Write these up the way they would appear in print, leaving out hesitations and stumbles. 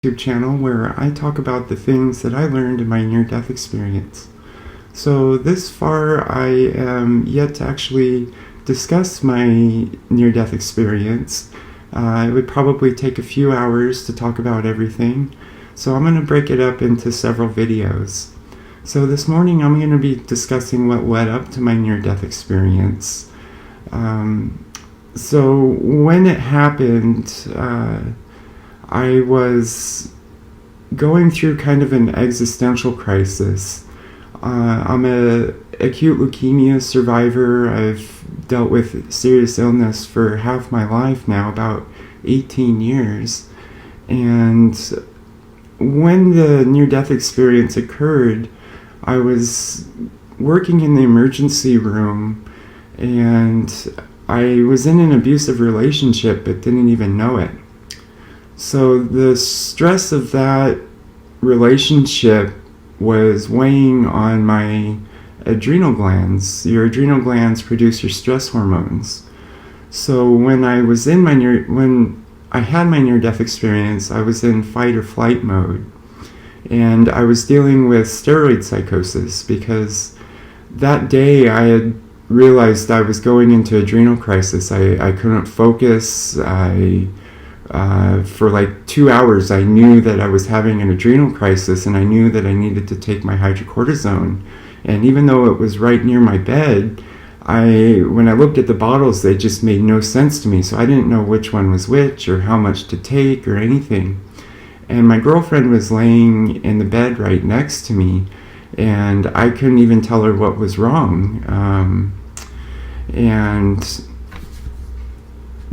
YouTube channel where I talk about the things that I learned in my near-death experience. So this far I am yet to actually discuss my near-death experience. It would probably take a few hours to talk about everything, so I'm going to break it up into several videos. So this morning I'm going to be discussing what led up to my near-death experience. So when it happened, I was going through kind of an existential crisis. I'm a acute leukemia survivor. I've dealt with serious illness for half my life now, about 18 years. And when the near-death experience occurred, I was working in the emergency room, and I was in an abusive relationship but didn't even know it. So the stress of that relationship was weighing on my adrenal glands. Your adrenal glands produce your stress hormones. So when I had my near-death experience, I was in fight or flight mode, and I was dealing with steroid psychosis because that day I had realized I was going into adrenal crisis. I couldn't focus. For like 2 hours, I knew that I was having an adrenal crisis, and I knew that I needed to take my hydrocortisone. And even though it was right near my bed, when I looked at the bottles, they just made no sense to me. So I didn't know which one was which or how much to take or anything. And my girlfriend was laying in the bed right next to me, and I couldn't even tell her what was wrong. And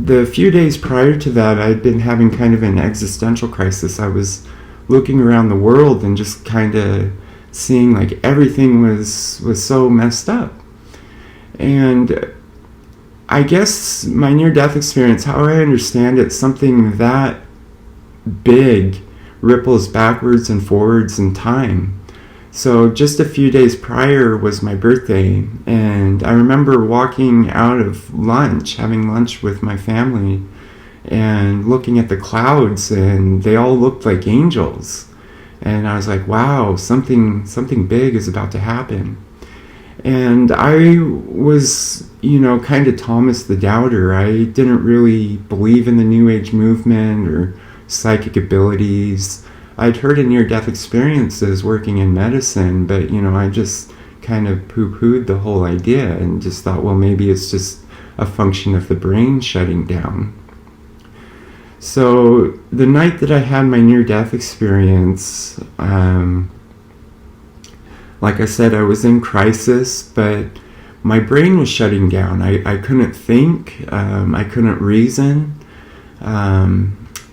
the few days prior to that, I'd been having kind of an existential crisis. I was looking around the world and just kind of seeing like everything was so messed up. And I guess my near-death experience, how I understand it, something that big ripples backwards and forwards in time. So just a few days prior was my birthday, and I remember walking out of lunch, having lunch with my family, and looking at the clouds, and they all looked like angels. And I was like, wow, something big is about to happen. And I was, kind of Thomas the Doubter. I didn't really believe in the New Age movement or psychic abilities. I'd heard of near-death experiences working in medicine, but, I just kind of poo-pooed the whole idea and just thought, well, maybe it's just a function of the brain shutting down. So the night that I had my near-death experience, like I said, I was in crisis, but my brain was shutting down. I couldn't think, I couldn't reason.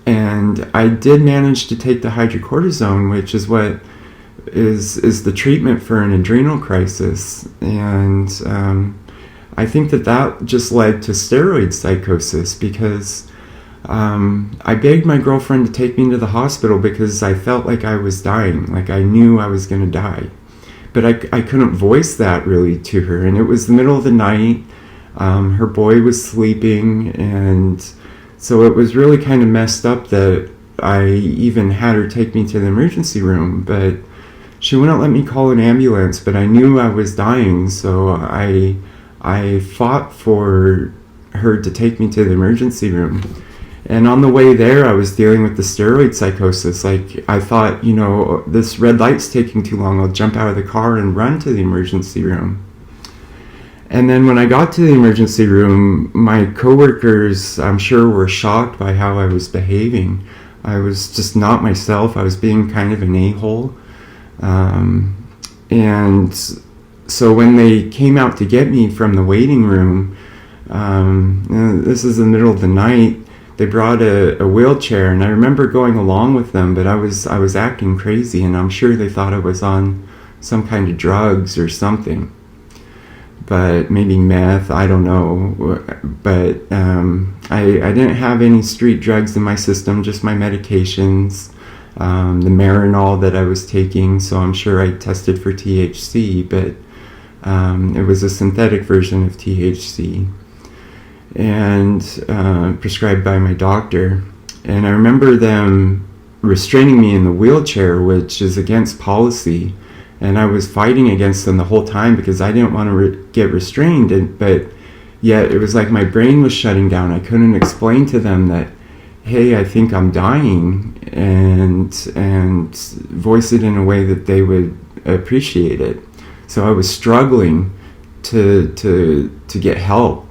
And I did manage to take the hydrocortisone, which is what is the treatment for an adrenal crisis. And I think that just led to steroid psychosis because I begged my girlfriend to take me to the hospital because I felt like I was dying, like I knew I was going to die. But I couldn't voice that really to her. And it was the middle of the night. Her boy was sleeping, and so it was really kind of messed up that I even had her take me to the emergency room, but she wouldn't let me call an ambulance, but I knew I was dying, so I fought for her to take me to the emergency room. And on the way there, I was dealing with the steroid psychosis. Like, I thought, this red light's taking too long, I'll jump out of the car and run to the emergency room. And then when I got to the emergency room, my coworkers, I'm sure, were shocked by how I was behaving. I was just not myself. I was being kind of an a-hole. And so when they came out to get me from the waiting room, this is the middle of the night, they brought a wheelchair, and I remember going along with them, but I was acting crazy, and I'm sure they thought I was on some kind of drugs or something. But maybe meth, I don't know. But I didn't have any street drugs in my system, just my medications, the Marinol that I was taking, so I'm sure I tested for THC, but it was a synthetic version of THC, and prescribed by my doctor. And I remember them restraining me in the wheelchair, which is against policy. And I was fighting against them the whole time because I didn't want to get restrained. But yet it was like my brain was shutting down. I couldn't explain to them that, hey, I think I'm dying, and voice it in a way that they would appreciate it. So I was struggling to get help.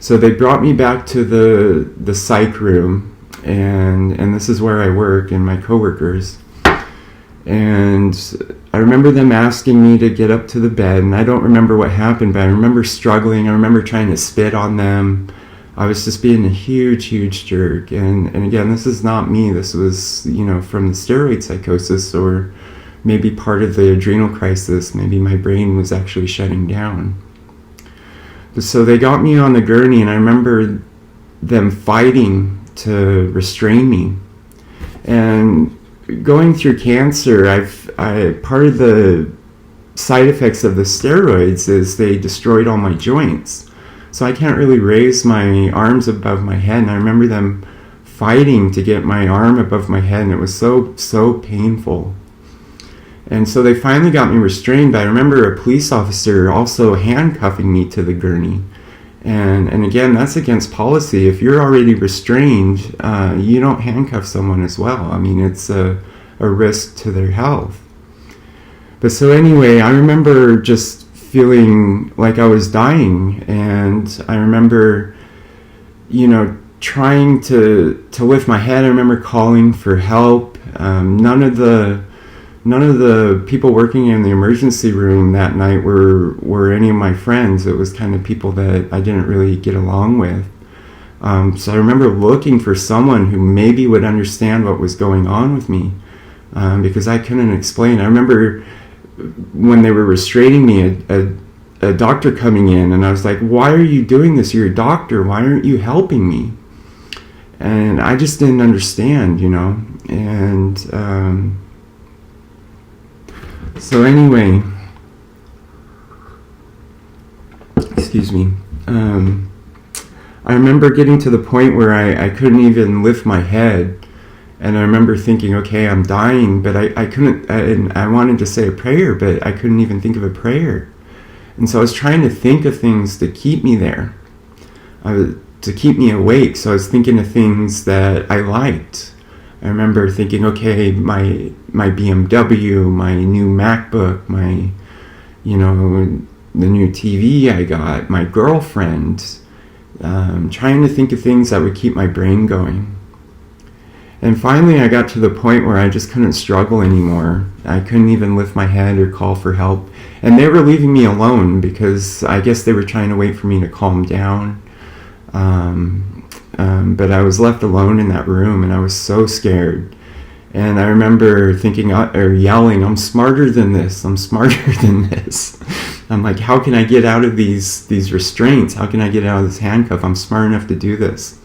So they brought me back to the psych room, and this is where I work, and my coworkers. And I remember them asking me to get up to the bed, and I don't remember what happened, but I remember struggling. I remember trying to spit on them. I was just being a huge jerk. And again, this is not me. This was, from the steroid psychosis, or maybe part of the adrenal crisis. Maybe my brain was actually shutting down. But so they got me on the gurney, and I remember them fighting to restrain me. And going through cancer, part of the side effects of the steroids is they destroyed all my joints. So I can't really raise my arms above my head. And I remember them fighting to get my arm above my head, and it was so painful. And so they finally got me restrained, but I remember a police officer also handcuffing me to the gurney. And again, that's against policy. If you're already restrained, you don't handcuff someone as well. I mean, it's a risk to their health. But so anyway, I remember just feeling like I was dying, and I remember, trying to lift my head. I remember calling for help. None of the people working in the emergency room that night were any of my friends. It was kind of people that I didn't really get along with. So I remember looking for someone who maybe would understand what was going on with me, because I couldn't explain. I remember when they were restraining me, a doctor coming in, and I was like, why are you doing this? You're a doctor. Why aren't you helping me? And I just didn't understand, And so anyway, excuse me. I remember getting to the point where I couldn't even lift my head. And I remember thinking, okay, I'm dying, but I couldn't, and I wanted to say a prayer, but I couldn't even think of a prayer. And so I was trying to think of things to keep me there, to keep me awake. So I was thinking of things that I liked. I remember thinking, okay, my BMW, my new MacBook, the new TV I got, my girlfriend, trying to think of things that would keep my brain going. And finally, I got to the point where I just couldn't struggle anymore. I couldn't even lift my head or call for help. And they were leaving me alone because I guess they were trying to wait for me to calm down. But I was left alone in that room, and I was so scared. And I remember thinking or yelling, I'm smarter than this. I'm smarter than this. I'm like, how can I get out of these restraints? How can I get out of this handcuff? I'm smart enough to do this.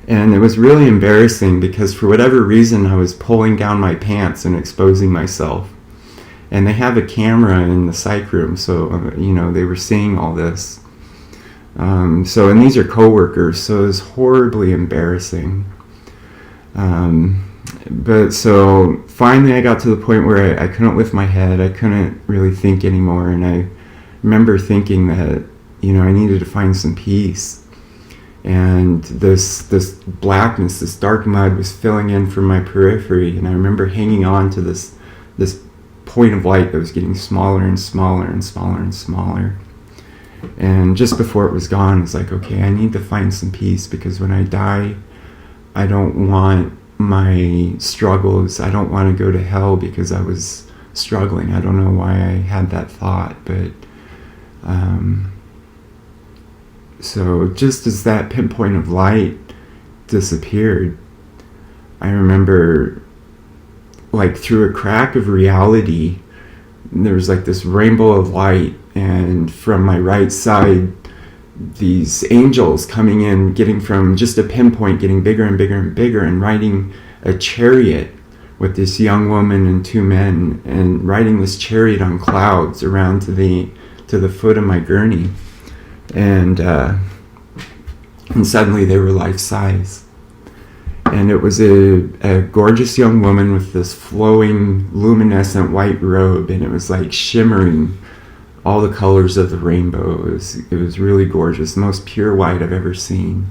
And it was really embarrassing because for whatever reason I was pulling down my pants and exposing myself. And they have a camera in the psych room, so they were seeing all this. And these are coworkers, so it was horribly embarrassing. But so finally I got to the point where I couldn't lift my head. I couldn't really think anymore, and I remember thinking that I needed to find some peace. And this blackness, this dark mud was filling in from my periphery, and I remember hanging on to this point of light that was getting smaller and smaller and smaller and smaller. And just before it was gone, it's like, okay, I need to find some peace, because when I die, I don't want my struggles, I don't want to go to hell because I was struggling. I don't know why I had that thought, but so just as that pinpoint of light disappeared, I remember, like, through a crack of reality, there was like this rainbow of light, and from my right side, these angels coming in, getting from just a pinpoint, getting bigger and bigger and bigger, and riding a chariot with this young woman and two men, and riding this chariot on clouds around to the foot of my gurney. And suddenly they were life-size. And it was a gorgeous young woman with this flowing, luminescent white robe, and it was like shimmering all the colors of the rainbow. It was really gorgeous, the most pure white I've ever seen.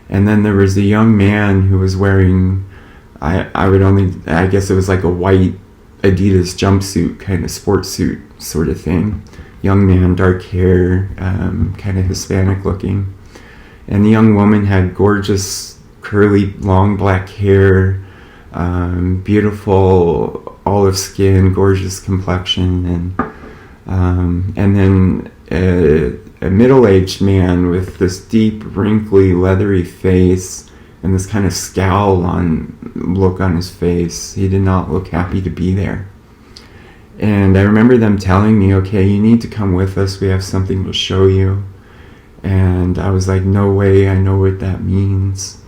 And then there was a young man who was wearing, I guess it was like a white Adidas jumpsuit, kind of sports suit sort of thing. Young man, dark hair, kind of Hispanic looking. And the young woman had gorgeous, curly, long black hair, beautiful olive skin, gorgeous complexion, and then a middle-aged man with this deep, wrinkly, leathery face and this kind of look on his face. He did not look happy to be there. And I remember them telling me, okay, you need to come with us. We have something to show you. And I was like, no way, I know what that means.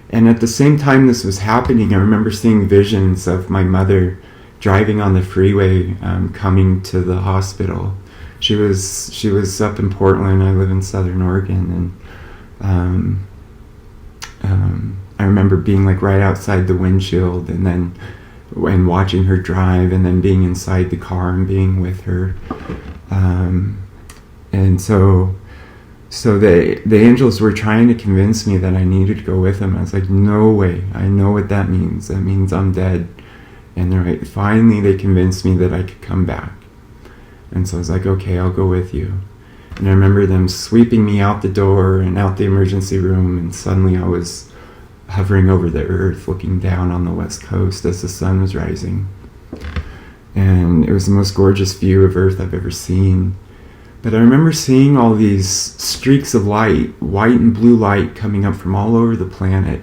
And at the same time this was happening, I remember seeing visions of my mother driving on the freeway, coming to the hospital. She was up in Portland. I live in Southern Oregon, and I remember being like right outside the windshield, and watching her drive, and then being inside the car and being with her. And so the angels were trying to convince me that I needed to go with them. I was like, no way, I know what that means. That means I'm dead. And they're like, finally they convinced me that I could come back. And so I was like, okay, I'll go with you. And I remember them sweeping me out the door and out the emergency room, and suddenly I was hovering over the earth, looking down on the west coast as the sun was rising. And it was the most gorgeous view of earth I've ever seen. But I remember seeing all these streaks of light, white and blue light, coming up from all over the planet,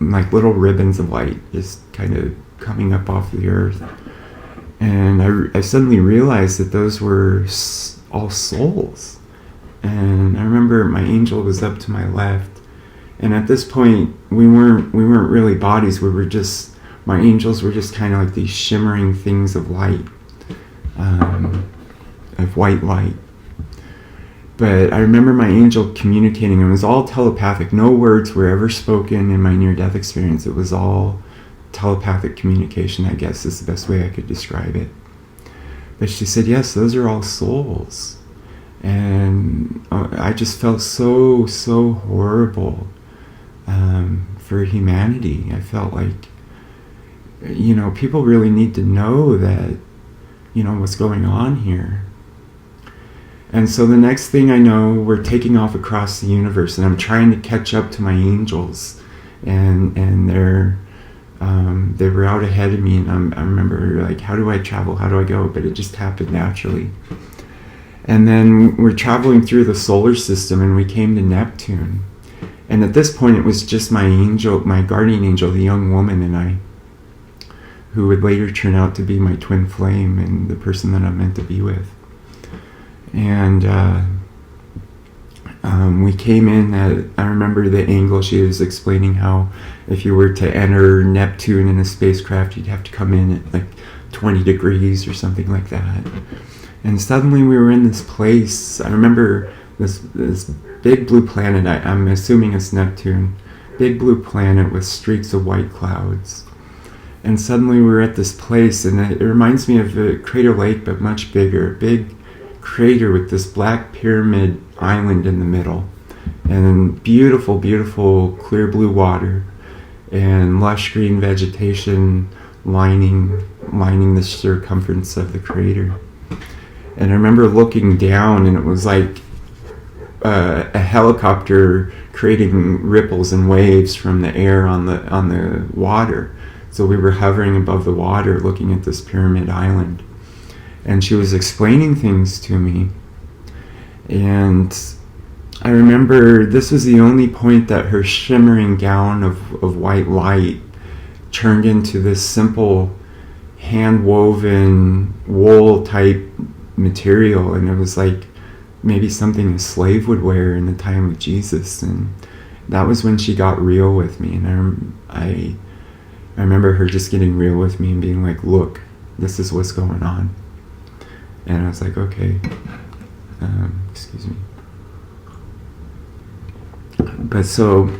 like little ribbons of light just kind of coming up off the earth. And I suddenly realized that those were all souls. And I remember my angel was up to my left. And at this point, we weren't really bodies. My angels were just kind of like these shimmering things of light, of white light. But I remember my angel communicating. It was all telepathic. No words were ever spoken in my near-death experience. It was all telepathic communication, I guess is the best way I could describe it. But she said, yes, those are all souls. And I just felt so horrible for humanity. I felt like, people really need to know that, what's going on here. And so the next thing I know, we're taking off across the universe, and I'm trying to catch up to my angels, and they were out ahead of me, and I remember like, how do I travel? How do I go? But it just happened naturally. And then we're traveling through the solar system, and we came to Neptune. And at this point, it was just my angel, my guardian angel, the young woman, and I, who would later turn out to be my twin flame and the person that I'm meant to be with. And we came in at, I remember the angle she was explaining how if you were to enter Neptune in a spacecraft, you'd have to come in at like 20 degrees or something like that. And suddenly we were in this place. I remember this big blue planet, I'm assuming it's Neptune, big blue planet with streaks of white clouds. And suddenly we were at this place, and it reminds me of a Crater Lake, but much bigger, a big crater with this black pyramid island in the middle, and beautiful, beautiful clear blue water, and lush green vegetation lining the circumference of the crater. And I remember looking down, and it was like a helicopter creating ripples and waves from the air on the water. So we were hovering above the water looking at this pyramid island. And she was explaining things to me. And I remember this was the only point that her shimmering gown of white light turned into this simple hand-woven wool-type material. And it was like maybe something a slave would wear in the time of Jesus. And that was when she got real with me. And I remember her just getting real with me and being like, look, this is what's going on. And I was like, okay, excuse me. But so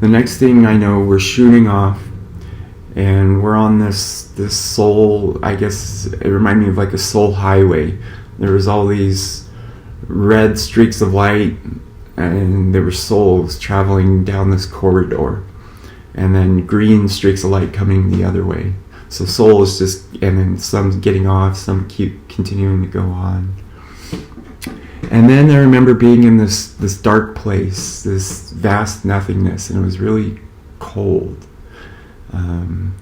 the next thing I know, we're shooting off, and we're on this soul. I guess it reminded me of like a soul highway. There was all these red streaks of light, and there were souls traveling down this corridor, and then green streaks of light coming the other way. So souls just, and then some getting off, some keep continuing to go on. And then I remember being in this dark place, this vast nothingness, and it was really cold.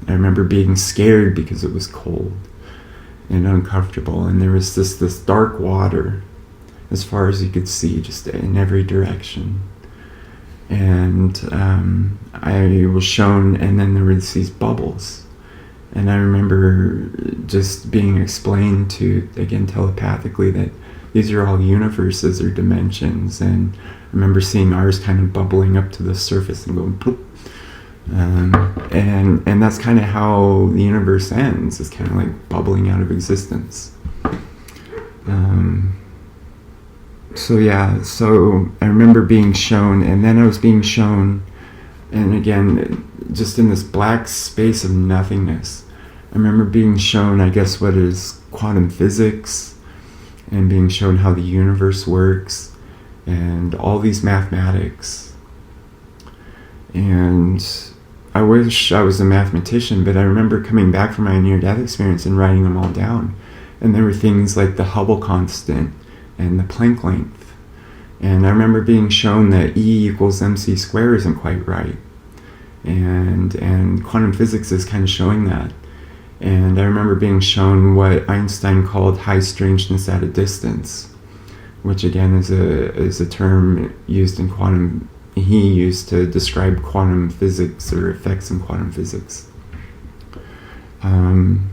I remember being scared because it was cold and uncomfortable, and there was this dark water as far as you could see, just in every direction. And I was shown, and then there were these bubbles, and I remember just being explained to, again telepathically, that these are all universes or dimensions. And I remember seeing ours kind of bubbling up to the surface and going poof. And that's kind of how the universe ends. It's kind of like bubbling out of existence. So I remember being shown, and then I was being shown, and again, just in this black space of nothingness, I remember being shown, I guess, what is quantum physics, and being shown how the universe works, and all these mathematics. And I wish I was a mathematician, but I remember coming back from my near-death experience and writing them all down. And there were things like the Hubble constant and the Planck length. And I remember being shown that E equals mc squared isn't quite right. And quantum physics is kind of showing that. And I remember being shown what Einstein called high strangeness at a distance, which again is a term used in quantum. He used to describe quantum physics or effects in quantum physics. And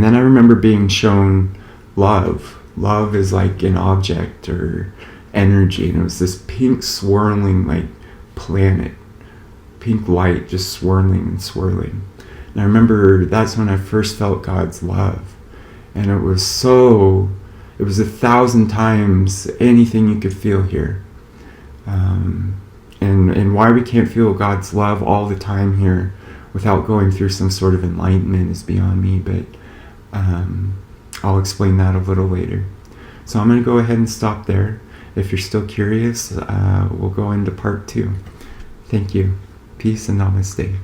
then I remember being shown love. Love is like an object or energy, and it was this pink swirling like planet, pink light just swirling and swirling. And I remember that's when I first felt God's love, and it was 1,000 times anything you could feel here. And why we can't feel God's love all the time here without going through some sort of enlightenment is beyond me, but I'll explain that a little later. So I'm going to go ahead and stop there. If you're still curious, we'll go into part 2. Thank you. Peace and namaste.